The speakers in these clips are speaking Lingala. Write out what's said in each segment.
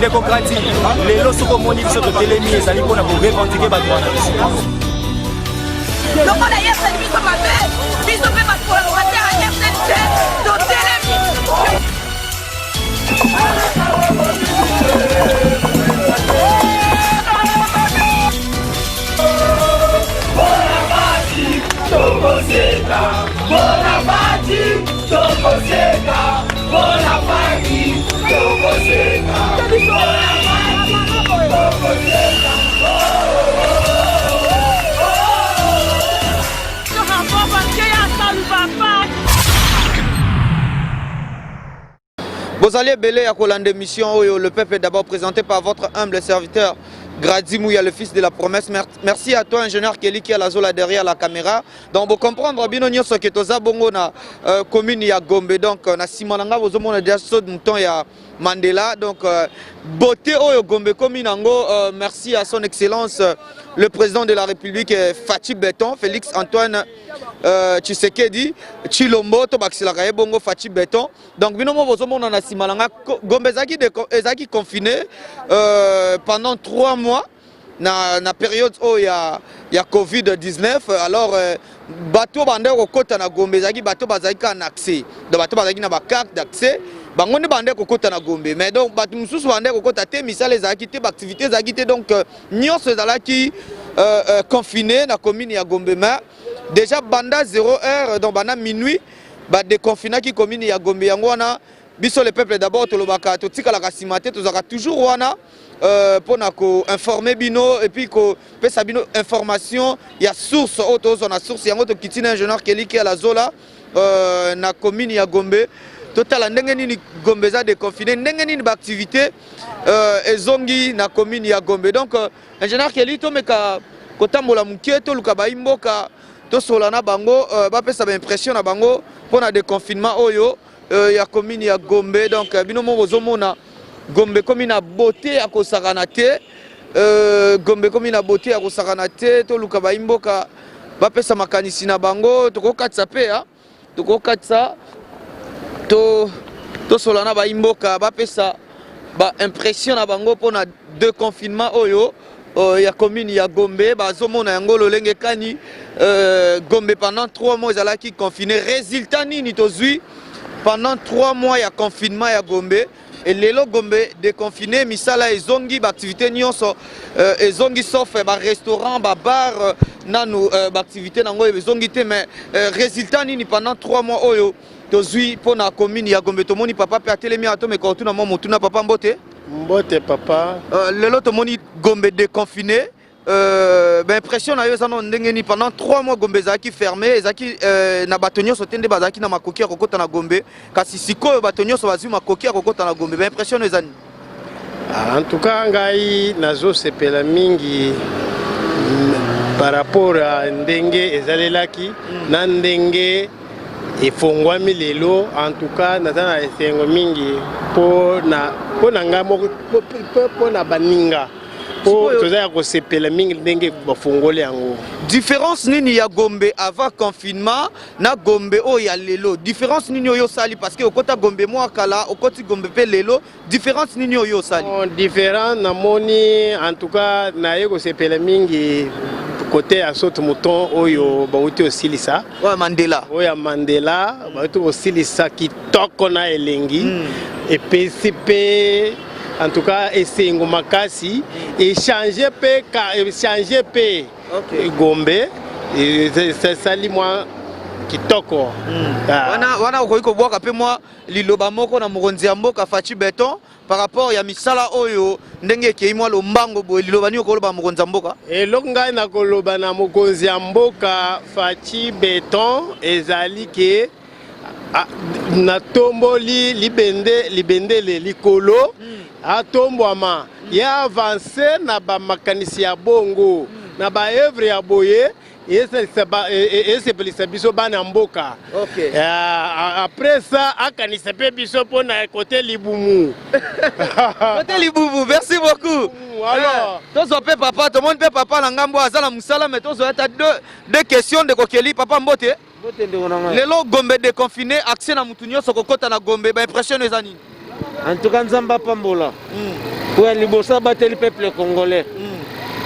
démocratie. Les lots sont comme on dit sur le télémi et ça dit qu'on a pour revendiquer ma droit. Donc on a hier cette mise au papier, mise au papier pour la droite à hier cette chaîne de télémi. Vous allez belé à Kolande Mission, le peuple est d'abord présenté par votre humble serviteur Grady Mouya, le fils de la promesse. Merci à toi, ingénieur Kelly, qui est la zola derrière la caméra. Donc, vous comprendre, bien ce que tu as bongo na commune ya Gombe. Donc, na Simananga, vous avez déjà saut de mouton ya Mandela. Donc, beauté au Gombe commune ango. Merci à son excellence, le président de la République, Fachi Béton, Félix Antoine Tshisekedi, Chilombo, Tobaxilakaye Bongo, Fachi Béton. Donc, bien vous avez na Simananga, Gombe est confiné pendant 3 mois. Na période où il y a Covid-19, alors bateau bandé au côté na Gombe zaki bateau bazaki en accès. Donc bateau bazaki na ba carte d'accès. Bangoné bandé au côté na Gombe. Mais donc bateau mususu bandé au côté té misale zaki té activité zaki té donc nyonso zala qui confiné na commune ya Gombe. Mais déjà banda 0h donc banda minuit ba déconfiné qui commune ya Gombe yango wana biso le peuple d'abord to lobaka to tika la kasimate to zaka toujours wana pour informer bino et puis ko pesa bino information ya source auto na source yango to kitine ingénieur Kelly qui à la zola na commune ya Gombe total ndenge nini Gombe za déconfiné ndenge nini ba activité ezongi na commune ya Gombe. Donc ingénieur Kelly to meka kotambola mukie to luka ba imboka to solana bango ba pesa ba impression na bango pour na déconfinement oyo ya commune ya Gombe. Donc bino mo bozomona Gombe commune a beauté à Kosaranate, Gombe commune a beauté à Kosaranate, to luka ba imboka ba pesa makanisi na bango to ko katsa pe ha to ko katsa to solana ba imboka ba pesa ba impression na bango pona deux confinements oyo ya commune ya Gombe ba zomona yango lolenge kani Gombe pendant 3 mois ezala ki confiné résultat nini tozui pendant 3 mois ya confinement ya Gombe. Et les Gombe déconfiné, misala ezongi activité nyonso ezongi sauf restaurant, bar, nanu activité nango ezongi te mais résultat nini pendant 3 mois oyo tozui pour na commune ya Gombe tomoni papa pe atelemi ato me kortuna mo mutuna papa mbote papa lelo tomoni Gombe déconfiné impression na yo zano ndengeni pendant 3 mois Gombe zaki fermé zaki na batonyo sotende bazaki na makoki ya kokota na Gombe kasi sikoyo batonyo so bazi makoki ya kokota na Gombe impression ezani en tout cas ngai nazo sepela mingi par rapport à ndenge ezalelaki na ndenge efongwami lelo. En tout cas nazana esengo mingi po na nga moko po na baninga différence nini ya Gombe avant confinement na Gombe o ya lelo différence nini oyo sali parce que okota Gombe moi kala okoti Gombe pe lelo différence nini oyo sali différent na moni en tout cas na yeko sepela mingi côté à saute mouton oyo bauti osilisa ouais Mandela oya Mandela bauti osilisa kitoko na elengi et PCP. En tout cas, essayer makasi et changer Gombe et c'est ça moi kitoko. Wana okoiko boka pe moi liloba moko na mokonzi mboka Fachi Béton par rapport ya misala oyo ndenge ke imwa lo mbango bo liloba ni okoloba mokonzi mboka et longa na koloba na mokonzi mboka Fachi Béton ezali ke na tomboli libendele likolo atombwama ya avancer na ba makanisi ya bongo na ba œuvre ya boye ese pelisa biso bana mboka. Okay. Après ça akanisa pe biso pona côté libumu. Côté libumu, merci beaucoup. Alors, tozo pe papa, tout le monde pe papa na ngambo azala musala mais tozo eta deux questions de kokeli papa mbote. Mbote ndeko nanga. Lelo Gombe déconfiné accès na mutunyo sokokota na Gombe ba impression ezani. En tout cas, Nzamba Pambola. Pour les bossa battre le peuple congolais.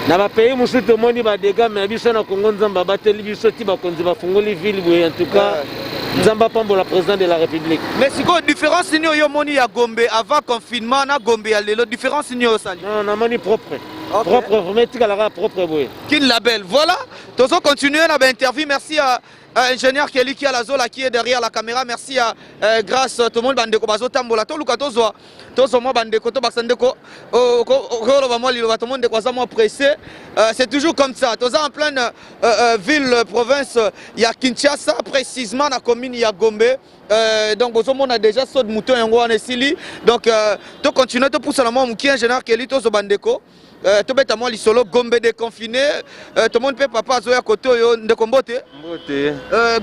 Na ba pays musu to moni ba dégâts mais biso na Congo Nzamba battre biso ti ba konzi ba fungoli ville boye en tout cas Nzamba Pambola président de la République. Mais c'est quoi différence ni yo moni ya Gombe avant confinement na Gombe ya lelo différence ni yo sali? Non, na moni propre. Propre, vous mettez la propre boye. Kin label. Voilà. Tozo continuer na ba interview. Merci à ingénieur Kelly qui a la zola qui est derrière la caméra. Merci à grâce tout le monde bandeko bazo tambola to luka tozo mo bandeko to basandeko ko ba mo lilo ba tout le monde ko mo pressé. C'est toujours comme ça. Tozo en pleine ville province il y a Kinshasa précisément na commune ya Gombe. Donc on a déjà saut de mouton yango en esili. Donc to continuer to pousser la mo muki ingénieur Kelly tozo bandeko. Tout bêtement les solo Gombe déconfiné, tout le monde peut papa zoya koto yo ndekombote.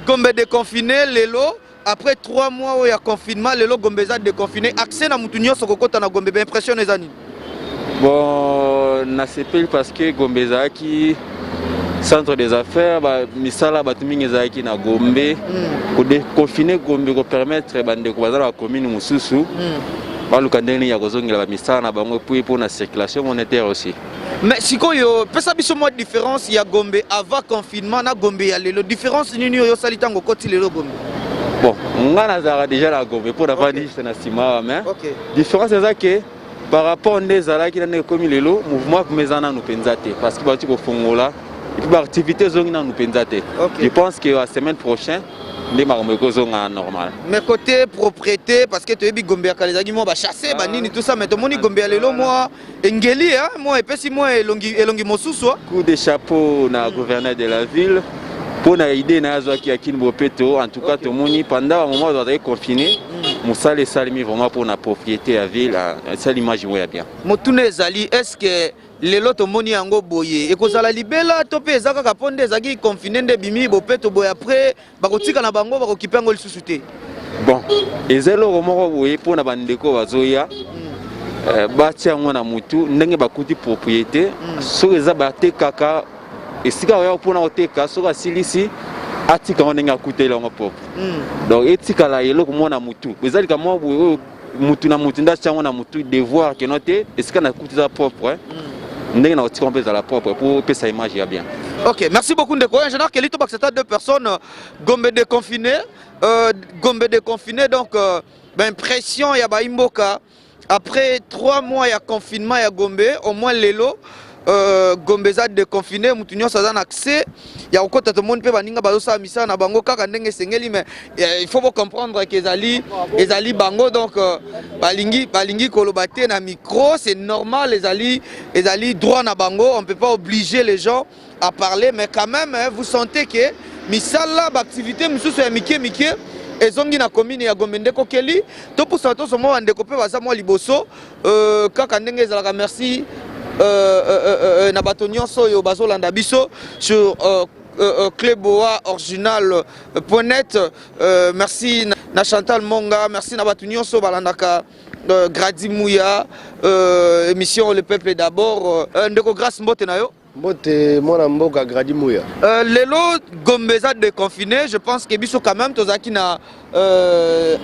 Gombe déconfiné lelo après 3 mois où il y a confinement lelo Gombe za déconfiné accès na mutunyo sokokota na Gombe impression les années. Bon na sepel parce que Gombe za qui centre des affaires ba misala batumingi za qui na Gombe ko déconfiner Gombe ko permettre bande ko bazala commune mususu. Balukandeni ya kozongela ba misala na bango pour la circulation monétaire aussi. Mais si koyo pesa biso mo différence ya Gombe avant confinement na Gombe ya lelo différence nini yo salitango koti lelo Gombe. Bon, ngana zara déjà la Gombe pour d'avoir dit c'est na sima mais différence c'est ça que par rapport aux zala qui na comme lelo mouvement kumezana nous penzate parce que ba tu ko fongola et puis activité zongina nous penzate. Je pense que la semaine prochaine les marmocozonga normal. Mais côté propriété parce que tu es Gombe à Kalezagi moi ba chasser ba nini tout ça mais tout moni Gombe lelo moi engeli hein moi epesi moi elongi mosusu coup de chapeau na gouverneur de la ville pour na idée na zo qui akini bopeto en tout cas tout moni pendant un moment doit être confiné musale salimi vraiment pour na propriété à ville ça l'image ouais bien motune ezali est-ce que lelo to moni yango boye ekozala libela to pe ezaka kaponde ezaki confiné nde bimi bopeto boye après bakotika na bango bakokipa ngo lisusu te bon ezelo romoko boye pour na bandeko bazoya batia ngo na mutu ndenge bakuti propriété so eza bate kaka esika oya pour na oteka so asilisi atika ndenge akutela ngo propre donc etika la yelo komona mutu ezali ka mo boye mutu na mutu ndacha ngo na mutu devoir que noter esika na kutisa propre ndenge na otika on la propre pour que sa image ya bien. Ok, merci beaucoup Ndeko. Ingénieur Kelly Tobak, c'était 2 personnes Gombe déconfiné donc pression ya ba imboka après 3 mois ya confinement ya Gombe au moins lelo Gombe za déconfiné mutunyo sa zana accès ya okota tout le monde peut baninga bazo sa misa na bango kaka ndenge sengeli mais il faut comprendre que ezali bango donc balingi kolobate na micro c'est normal ezali droit na bango on peut pas obliger les gens à parler mais quand même vous sentez que misala activité mususu ya mike ezongi na commune ya Gombe Ndeko Kelly to pour ça to somo ndeko pe baza mo liboso kaka ndenge ezalaka merci na bato nyonso yo bazolanda biso sur Cléboa original.net merci na Chantal Monga merci na bato nyonso balandaka Gradi Mouya émission Le Peuple d'abord ndeko grâce mbote na yo Mbote mona mboka Gradi Mouya. Lelo Gombe za déconfiné, je pense que biso quand même tozaki na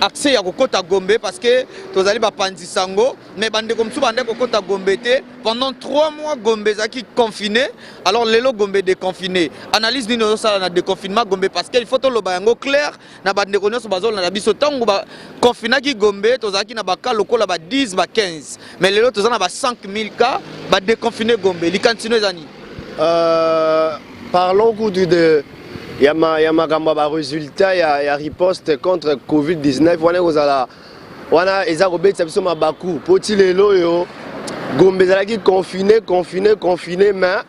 accès ya kokota Gombe parce que tozali ba pandisango mais bande comme bande kokota Gombe te pendant 3 mois Gombe zaki confiné alors lelo Gombe déconfiné. Analyse ni no sala na déconfinement Gombe parce que il faut to loba yango clair na bande ko nyonso bazol na biso tango ba confinaki Gombe tozaki na ba ka lokola ba 10 ba 15 mais lelo tozana ba 5000 cas ba déconfiné Gombe likantino ezani. Parlons de Yama résultat, il y a riposte contre Covid-19. Wana eza robet sabiso mabaku. Poti lelo yo Gombe zalaki confiné mais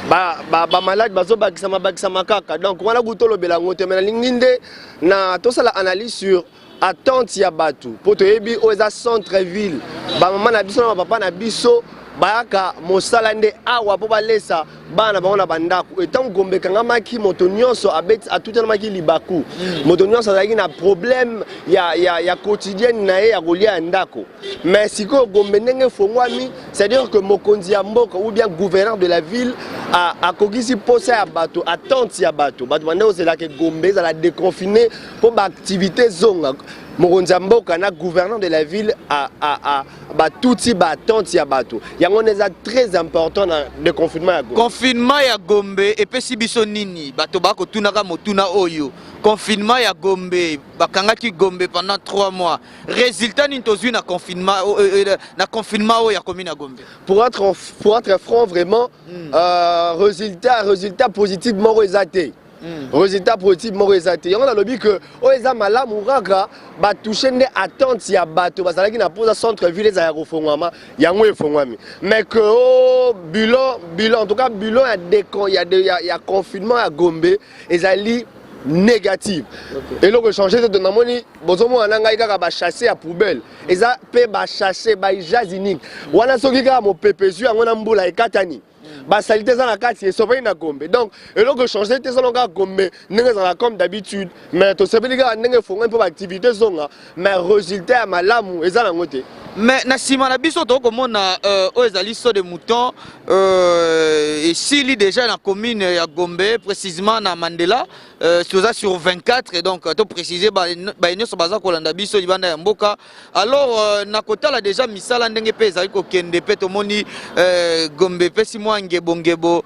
ba malade bazo bakisa makaka. Donc wana gutolo belango te mais linginde na to sala analyse sur attente ya batu. Poto yebi oza centre ville. Ba maman na biso na papa na biso bayaka mosala nde awa po balesa bana bango na bandako etant Gombe kangamaki moto nyonso abeti atutelamaki libaku moto nyonso azalaki na problème ya quotidien na ye ya kolia ndako mais siko Gombe ndenge fongwami c'est-à-dire que mokonzi ya mboka ou bien gouverneur de la ville akokisi posa ya bato attente ya bato bande ozelaka Gombe ezala déconfiné pour baactivité zonga mokonzi ya mboka na gouverneur de la ville batuti baattente ya bato yango eza très important na déconfinement ya Gombe. Confinement ya Gombe epesi biso nini bato bakotunaka motuna oyo confinement ya Gombe bakangaki Gombe pendant 3 mois résultat nini tozwi na confinement oyo ya commune ya Gombe. Pour être franc vraiment résultat positif moko eza te. Résultat positif moko eza te yango nalobi que oyo eza malamu kaka batouche nde attente ya bato bazalaki na posa centre ville ezala ya kofongwama yango efongwami mais que bilan en tout cas bilan ya confinement ya Gombe ezali négative. Et là, changer de namoni, bozomo ananga ika ba chasser à poubelle. Eza pe ba chasser ba jazinique. Wana soki ka mo pepezu angona mbula ekatani. Ba salité za na kati esopé na Gombe. Donc, et là changer te zonga Gombe, nenga za comme d'habitude, mais to sepelika nenga fonga pour activité zonga, mais résultat malamu eza na ngote. Mais na sima na biso to komona ezali so de mouton et s'il déjà na commune ya Gombe précisément na Mandela sur 24 et donc to préciser ba nyonso baza kolanda biso libanda ya mboka alors na kotala déjà misala ndenge pe ezali kokende pe to moni Gombe pesi mwa ngebongebo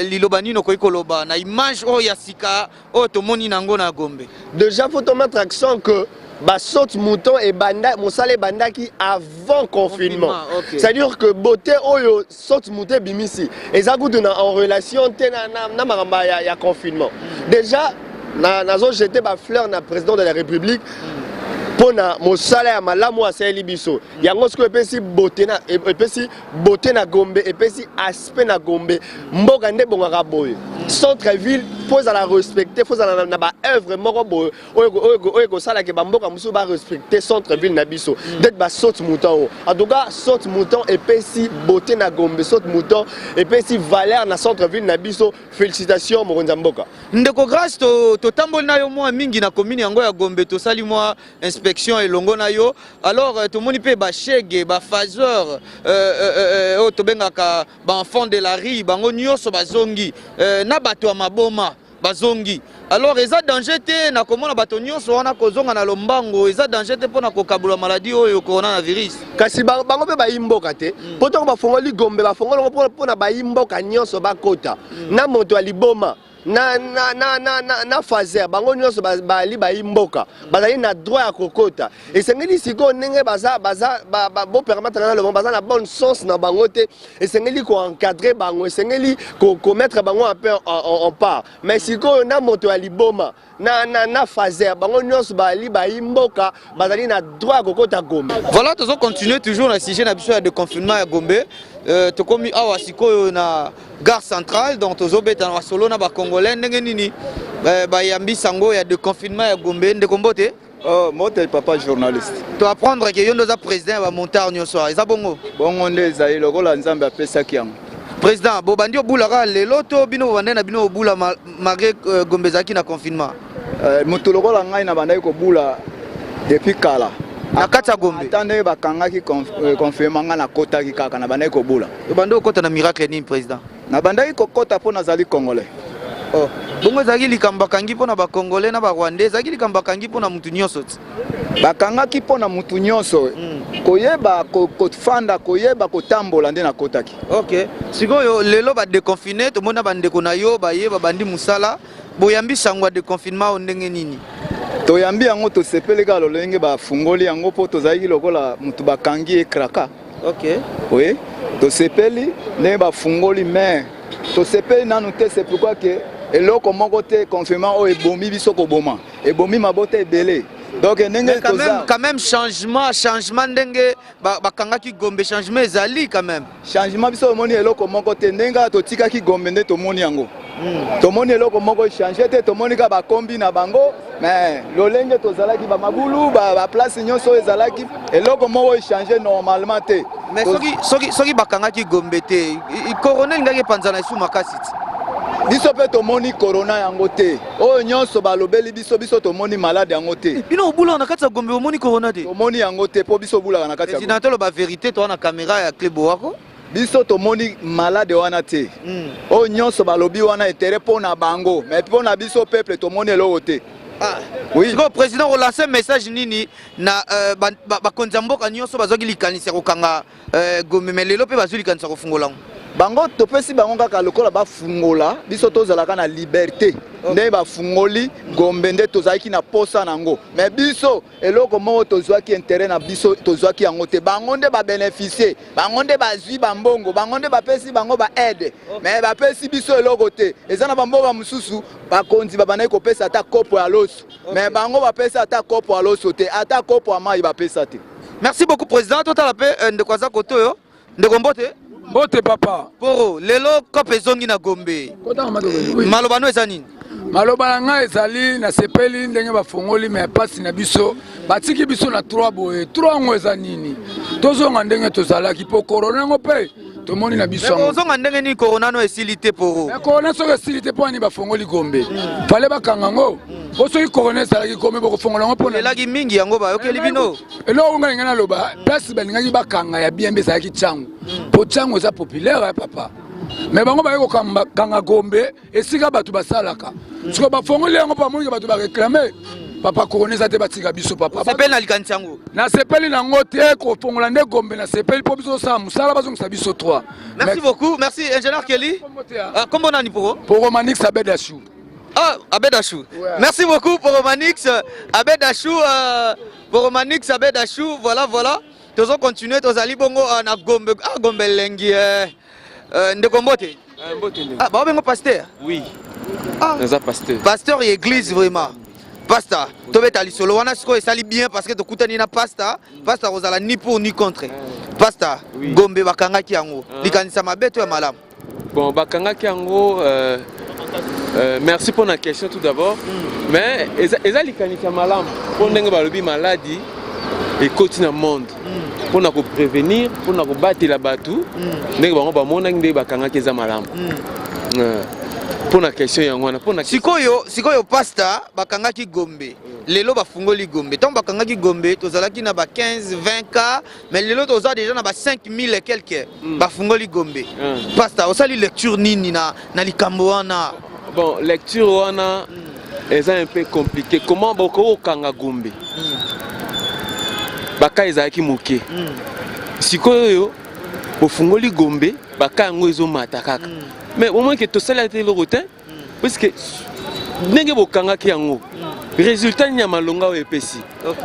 liloba nino koyi koloba na image o ya sika o to moni nango na Gombe. Déjà faut mettre accent que bah saute mouton et banda mosale banda qui avant confinement. Okay. C'est-à-dire que beauté oyo saute mouton bimisi et ça goûte en relation na maramba ya confinement. Déjà na zone j'étais ba fleur na président de la République pour na mosale ya malamu asali biso. Yango ce que epesi beauté na Gombe epesi aspect na Gombe mboka nde bongaka boye. Centre ville faut la respecter, faut la na ba œuvre moko boye oyo sala ke bamboka musu ba respecter centre ville na biso. D'être ba saute mouton. En tout cas saute mouton epesi beauté na Gombe, saute mouton epesi valeur na centre ville na biso. Félicitations mokonza mboka. Ndeko grâce to tamboli na yo mwa mingi na commune yango ya Gombe to sali mwa inspection elongo na yo. Alors to moni pe ba chege ba phaseur o to bengaka ba enfant de la rue bango nyoso bazongi na bato ya maboma bazongi. Alors eza danger te na komona bato nyonso wana kozonga na lombango eza danger te pona kokabula maladie oyo coronavirus. Kasi bango pe bayimboka te poto ba fongoli Gombe ba fongolo pona bayimboka nyonso bakota na moto aliboma na fazer bango nyonso bali bayimboka bazali na droit ya kokota esengeli siko ndenge baza bo permettre na le baza na bonne sens na bango te esengeli ko encadrer bango esengeli ko mettre bango un peu en part mais siko na moto aliboma na fazer bango nyonso bali bayimboka bazali na droit ya kokota Gombe. Voilà tozo continuer toujours na sujet na biso de confinement ya Gombe to komi awa siko na gare centrale donc tozo beta na solo na ba congolais ndenge nini ba yambi sango ya de confinement ya Gombe ndeko mbote. Moi t'es papa journaliste. To apprendre que yondo za président ba montar nyonso eza bongo. Bongo nde ezali lokola nzambe apesa kiango. Président bo bandi obulaka lelo to bino bande na bino obula malgré Gombe zaki na confinement. Mutu lokola ngai na bandai ko bula depuis kala. Na kata Gombe. Attendez bakangaki confinement nga na kota ki kaka na bandai ko bula. Bando kota na miracle ni président. Na bandai ko kota pona zali congolais. Oh. Bongo zaki likamba kangi pona ba congolais na ba rwandais zaki likamba kangi pona mutu nyonso. Bakangaki pona mutu nyonso. Koyeba kofanda koyeba kotambola nde na kotaki. OK. Sikoyo lelo ba déconfiné to mona bandeko na yo ba yeba bandi musala boyambi sangwa de confinement ndenge nini. Toyambi yango to sepeleka lolenge ba fungoli yango po tozali lokola mutu bakangi ekraka. OK. Oui. To sepeli ne ba fungoli mais to sepeli nanu te c'est pourquoi que eloko moko te confinement o ebomi biso ko boma. Ebomi mabote ebele. Donc quand même changement ndenge bakangaki Gombe changement ezali quand même. Changement biso moni eloko moko te ndenga to tikaki Gombe nde to moni yango. To moni eloko moko changer te to moni ka ba kombi na bango mais lolenge to zalaki ba mabulu ba place nyonso ezalaki eloko moko changer normalement te. Mais soki bakangaki Gombe te corona ngaki panzana isu makasi. Biso pe to moni corona yango te. O nyonso balobeli biso to moni malade yango te. Bino obula na kati ya Gombe omoni corona te. To moni yango te po biso bula na kati ya. Président lo ba vérité to na caméra ya Clebo wako. biso tomoni malade wana te oyo nyonso balobi wana etere mpona bango mais mpona biso peuple tomoni eloko te. Oui. Le président a lancé un message nini na bakonzi mboka nyonso bazwaki likanisa kokanga Gombe mais lelo pe bazwi likanisa kofungola bango topesi bango kaka lokola bafungola biso tozalaka na liberté nde bafungoli Gombe nde tozalaki na posa nango mais biso eloko moko tozwaki intérêt na biso tozwaki yango te bango nde babénéficie bango nde bazwi bambongo bango nde bapesi bango baede mais bapesi biso eloko te eza na bamboka mosusu bakonzi babandaki kopesa ata kopo ya loso mais bango bapesa ata kopo ya loso te ata kopo ya mai bapesa te. Merci beaucoup président totala pe ndeko aza koto yo ndeko mbote Mbote papa. Poro, lelo kope zongi na Gombe. Maloba no eza nini? Maloba na ngai ezali na sepeli ndenge bafongoli mais pasi na biso. Batiki biso na 3 boye. 3 ngo eza nini? Tozonga ndenge tozalaki po corona ngo pe. Tomoni na biso. Mais tozonga ndenge ni corona no esilité poro. Mais corona so esilité po ani bafongoli Gombe. Fale bakanga ngo. Boso yi corona ezalaki Gombe boko fongola ngo pona. Elaki mingi yango ba yokeli bino. Elo nga ngana loba. Place balingaki bakanga ya bien bezalaki changu. Po changu eza populaire papa. Mais bango ba yoko kanga Gombe esika batu basalaka. Siko bafongoli yango pa moninga batu ba réclamer. Papa corona za te batika biso papa. Sepeli na likanisa yango. Na sepeli na ngote ko fongola nde Gombe na sepeli po biso sa musala bazongisa biso 3. Merci beaucoup, merci ingénieur Kelly. Comment on a ni poro? Pour Romanix Abedachou. Ah, Abedachou. Ouais. Merci beaucoup pour Romanix Abedachou. Pour Romanix Abedachou, voilà. Nous allons continuer, nous allons bongo na Gombe. Ah, Gombe lengi. Ndeko mbote. Ah, bah on pasteur. Oui. Ah, nous pasteur. Pasteur et église vraiment. Pasta, tu vas aller solo. On a ce qu'on sali bien parce que tu coûtes ni na pasta. Pasta, vous allez ni pour ni contre. Pasta, Gombe bakanga kiango. Likanisa mabeto ya malam. Bon, bakanga kiango. Merci pour la question tout d'abord. Mais les likanisa malam pour ndenge balobi maladie et continue dans le monde. Pour nous prévenir, pour nous battre la batou. Ndenge bango ba mona ndenge bakanga keza malam. Pour la question yangwana pour na sikoyo pasta bakanga ki Gombe. Lelo bafungoli Gombe. Tant bakanga ki Gombe, tozalaki na ba 15 20 cas, mais lelo toza déjà na ba 5000 et quelques bafungoli Gombe. Pasta osali lecture nini na likambo wana. Bon, lecture wana est un peu compliqué. Comment boko kanga Gombe? Baka ezaki moke. Sikoyo ofungoli Gombe, baka ngo ezo matakaka. Mais au moins que tout ça a été le rotin parce que ndenge bokanga ki yango. Résultat nya malonga o epesi.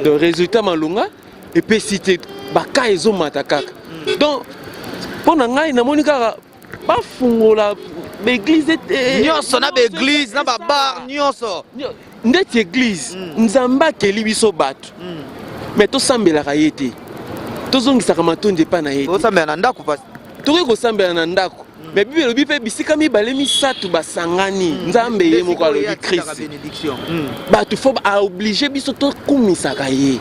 Donc résultat malonga epesi te baka ezo matakaka. Donc pona ngai na monika ba fungola l'église nyonso na l'église na bar nyonso ndeti église nzamba keli biso bato mais to sambela ka yete to zongisa ka matonde pa na yete to sambela na ndako pas to ko sambela na ndako mais bibelo bipe bisika mibale misatu basangani nzambe ye moko alobi Christ bato fo ba obligé biso to kumisa ka ye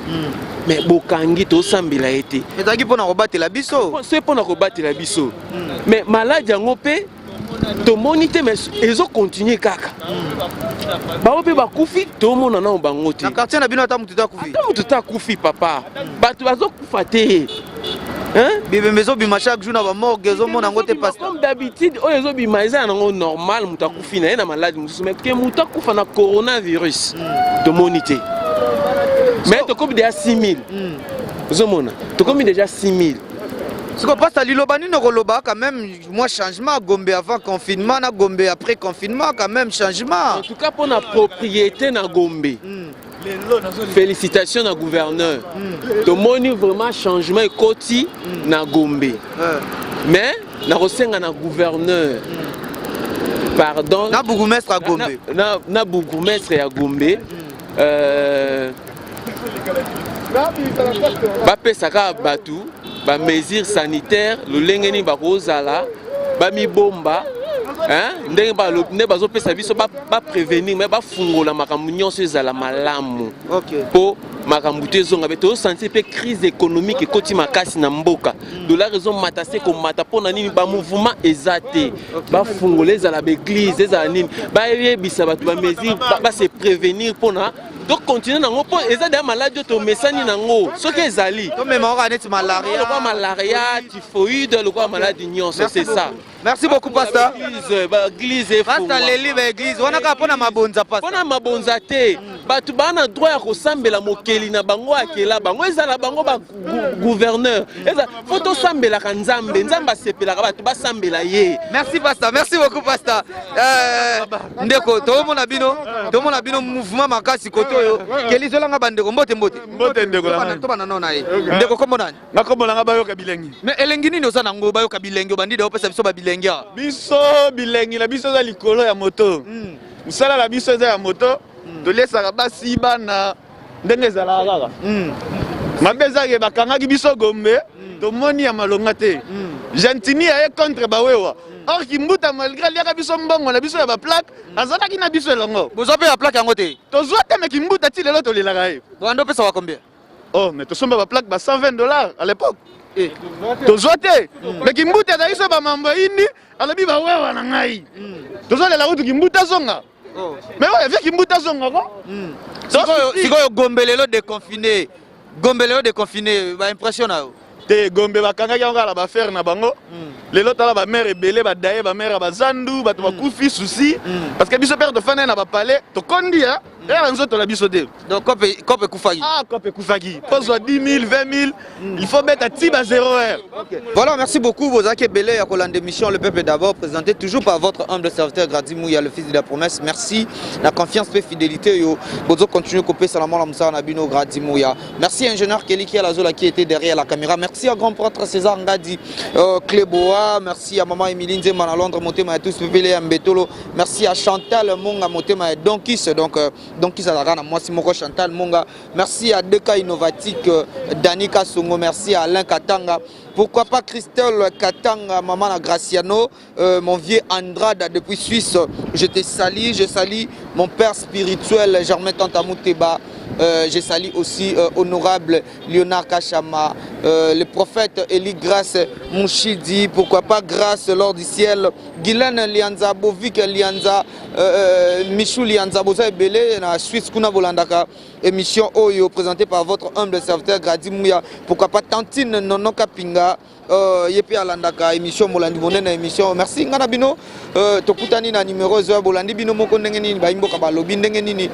mais bokangi to sambela yete ezaki pona ko batela biso c'est pona ko batela biso mais malade yango pe to monite mais ezo continuer kaka ba ope ba kufi to mona na bango te na quartier na bino ata mutu ta kufi ata mutu ta kufi papa bato bazo kufa te hein bébé mezo bima chaque jour na ba morgue zo mona ngote passe comme d'habitude o ezo bima eza na ngo normal mutu ta kufi na na maladie musu mais que mutu ta kufa na coronavirus to monite mais to comme déjà 6000 zo mona to comme déjà 6000. Ce qu'on passe à l'Ilobani, quand même, moi, changement à Gombe avant confinement, à Gombe après confinement, quand même, changement. En tout cas, pour la propriété na Gombe. Félicitations au gouverneur. Tout le monde vraiment changement et côté na Gombe. Mais, na resenga na gouverneur. Pardon. Na bourgmestre à Gombe. Na bourgmestre à Gombe. Bapesaka batu. Ba mesures sanitaires le lengeni ba kozala ba mi bomba hein ndenge ba ne bazo pesa biso ba prévenir mais ba fungola makambu nyonso ezala malamu po makambu te zonga beto sentir pe crise économique ekoti makasi na mboka de la raison matase ko mata pona nini ba mouvement ezate ba fungola ezala ba église ezala nini ba yebisa batu ba mesures ba se prévenir pona donc continuer nango po eza da maladie to mesani nango soki ezali to même on a net malaria le malaria typhoïde le maladie nyonso c'est ça. Merci beaucoup pasteur. Église et pasteur leli ba église wana ka pona mabonza pasteur pona mabonza te batu bana droit ya kosambela mokeli na bango akela bango ezala bango ba gouverneur eza photo sambela ka nzambe nzamba sepela ka batu basambela ye. Merci pasteur, merci beaucoup pasteur. Ndeko to mona bino mouvement makasi koto yo keli zolanga bandeko mbote ndeko la to bana nona ye ndeko kombo nani nakombola nga bayoka bilengi mais elengi nini oza nango bayoka bilengi bandida opesa biso ba bilengi biso bilengi la biso za likolo ya moto musala la biso za ya moto tolesaka basi bana ndenge ezalaka kaka mabe ezake bakangaki biso gombe tomoni ya malonga te gentini aye contre bawewa or kimbuta malgré liaka biso mbongo na biso ya baplaque azalaki na biso elongo bozwa mpe baplaque yango te tozwa te me kimbuta ti lelo tolelaka ye bando opesaka combien oh mais tosomba baplaque ba $120 à l'époque tozwa te me kimbuta ezali so bamambo ini alobi bawewa na ngai tozolela kutu kimbuta zonga mais oyo evie kimbuta zonga ko sikoyo gombe lelo déconfiné baimpression na yo te gombe bakangaki yango kala bafere na bango lelo tala bamere ebele badaye bamere ya bazandu bato bakufi susi parce que biso pere tofanda na bapale tokondi ya eya nzoto na biso te donc kope ekufaki kope ekufaki pozwa 10 000 20 000 il faut mettre ti ba 0 heure. Voilà, merci beaucoup bozaki ebele ya kolanda émission Le Peuple d'abord présenté toujours par votre humble serviteur Grady Mouya le fils de la promesse. Merci la confiance et fidélité yo bozo continue couper salamon la moussa na bino Grady Mouya. Merci ingénieur Kelly qui a la zola qui était derrière la caméra. Merci à grand prêtre César Ngadi Cléboa, merci à maman Emiline Zeman à Londres Motema et tous Pépélé Mbetolo. Merci à Chantal Monga Motema et Donkis Donkis à la rana moi Simoko Chantal Monga. Merci à Deka Innovatique Danika Songo, merci à Alain Katanga. Pourquoi pas Christelle Katanga, maman Graciano, mon vieux Andrade depuis Suisse. Je te salue, je salue mon père spirituel Germain Tantamouteba. Je salue aussi honorable Léonard Kachama, le prophète Eli Grace Mouchidi, pourquoi pas Grâce Lord du ciel, Guylaine Lianza, Bovik Lianza, Michou Lianza, Boza Ebele, na Suisse Kuna Bolandaka, émission Oyo présentée par votre humble serviteur Grady Mouya, pourquoi pas Tantine Nono Kapinga, Yepe Alandaka, émission Bolandi Bonena, émission, merci Nganabino, Tokutani na numéro 0, Bolandi Bino Moko Nengeni, Baimbo Kabalobi Nengeni,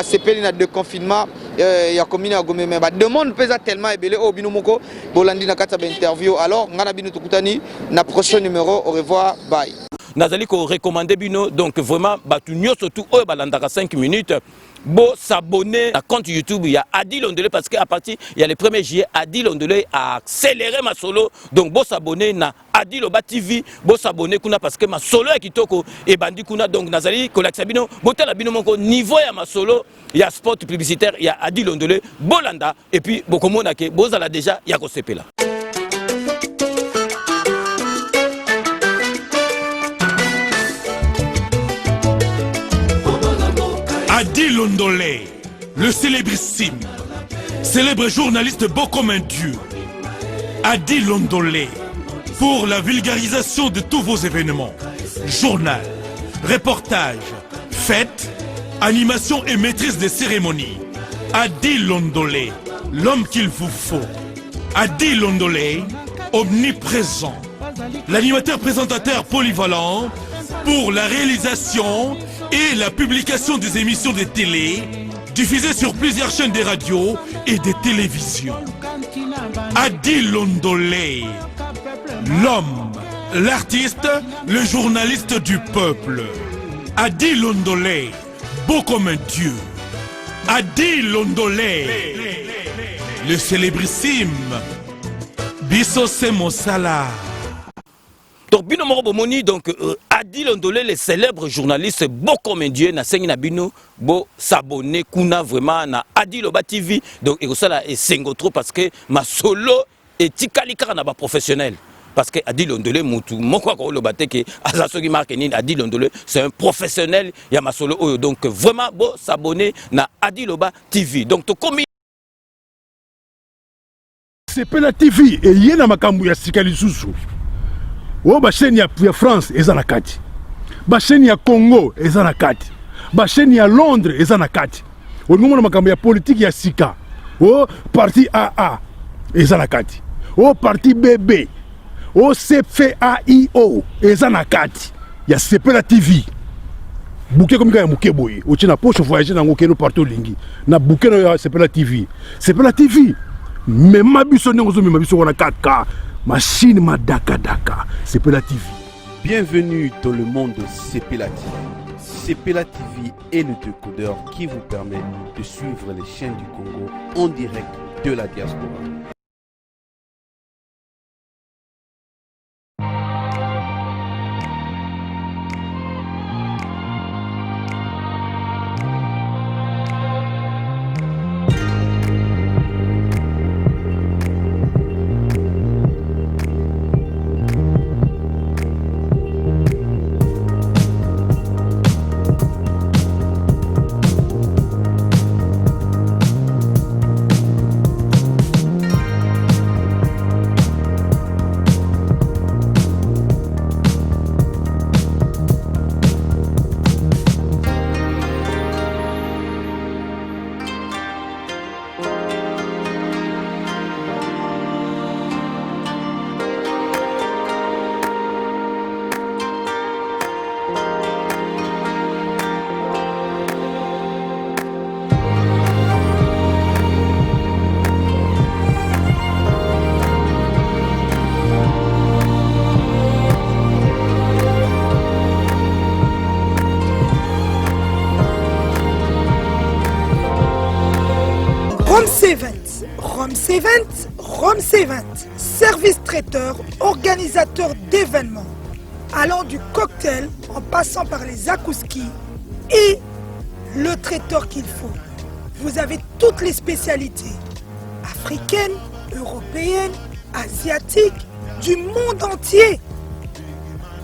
Sepeli na de confinement. Il y a combien à Gomé, mais demande pesa tellement ébélé au binomoko, Bolandi na kata interview. Alors, ngana bino tukutani na prochain numéro. Au revoir, bye. Nazali ko recommander bino donc vraiment batu nyo surtout au balandaka 5 minutes. Bo s'abonner à compte YouTube, il y a Adi Londolé parce qu'à partir il y a le 1er juillet Adi Londolé a accéléré ma solo. Donc bo s'abonner na Adi Loba TV, bo s'abonner kuna parce que ma solo est kitoko et bandi kuna donc nazali kolakisa bino botela bino moko niveau ya ma solo, il y a spot publicitaire, il y a Adi Londolé, Bolanda et puis bokomona ke bozala déjà ya ko sepela. Adi Londolé, le célébrissime, célèbre journaliste beau comme un dieu. Adi Londolé, pour la vulgarisation de tous vos événements, journal, reportage, fêtes, animation et maîtrise des cérémonies. Adi Londolé, l'homme qu'il vous faut. Adi Londolé, omniprésent, l'animateur présentateur polyvalent pour la réalisation et la publication des émissions de télé diffusées sur plusieurs chaînes de radio et de télévision. Adi Londolé, l'homme, l'artiste, le journaliste du peuple. Adi Londolé, beau comme un dieu. Adi Londolé, le célébrissime. Bisso Semosala. Donc bino moko bomoni donc Adi Londolé le célèbre journaliste beau comme un dieu na sengi na bino bo s'abonner kuna vraiment na Adi Loba TV donc et ça là et sengo trop parce que ma solo et tikali kaka na ba professionnel parce que Adi Londolé mutu moko ko lo bateke azasoki marque ni Adi Londolé c'est un professionnel ya ma solo donc vraiment bo s'abonner na Adi Loba TV donc to komi c'est Pela TV et yena makambu ya sikali susu. O ba chaîne ya France eza na kati. Ba chaîne ya Congo eza na kati. Ba chaîne ya Londres eza na kati. olingomona makambo ya politique ya sika o parti AA eza na kati o parti BB o CFAIO eza na kati ya Sepela TV bouquet comme ya muke boye o tina poche voyager nango keno partout lingi na bouquet ya Sepela TV même biso ndenge zo même biso wana 4K machine madaka daka Sepela TV. Bienvenue dans le monde de Sepela TV. Sepela TV est le décodeur qui vous permet de suivre les chaînes du Congo en direct de la diaspora. Rome C20, service traiteur, organisateur d'événements, allant du cocktail en passant par les akouski et le traiteur qu'il faut. Vous avez toutes les spécialités africaines, européennes, asiatiques, du monde entier.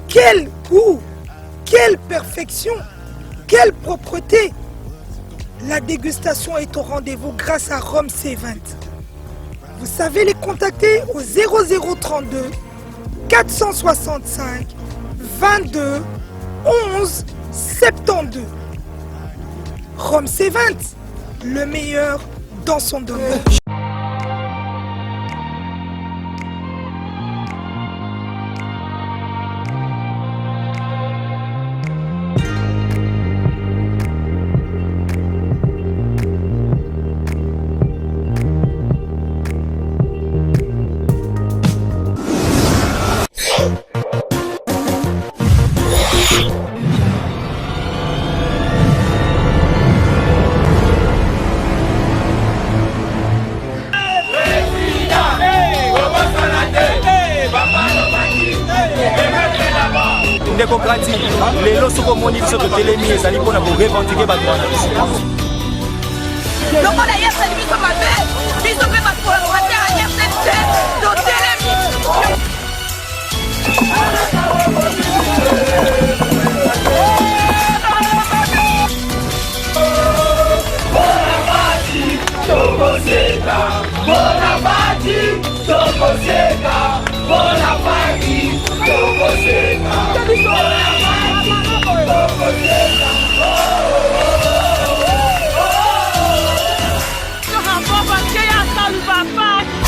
Quel goût, quelle perfection, quelle propreté. La dégustation est au rendez-vous grâce à Rome C20. Vous savez les contacter au 0032 465 22 11 72. Rome C20, le meilleur dans son domaine. ndeko grandi lelo soko moni biso to telemi ezali mpona korevendique bato wana biso lokola yeseli biso mabe biso mpe bakolaborateur ya RTNC to telemi Papa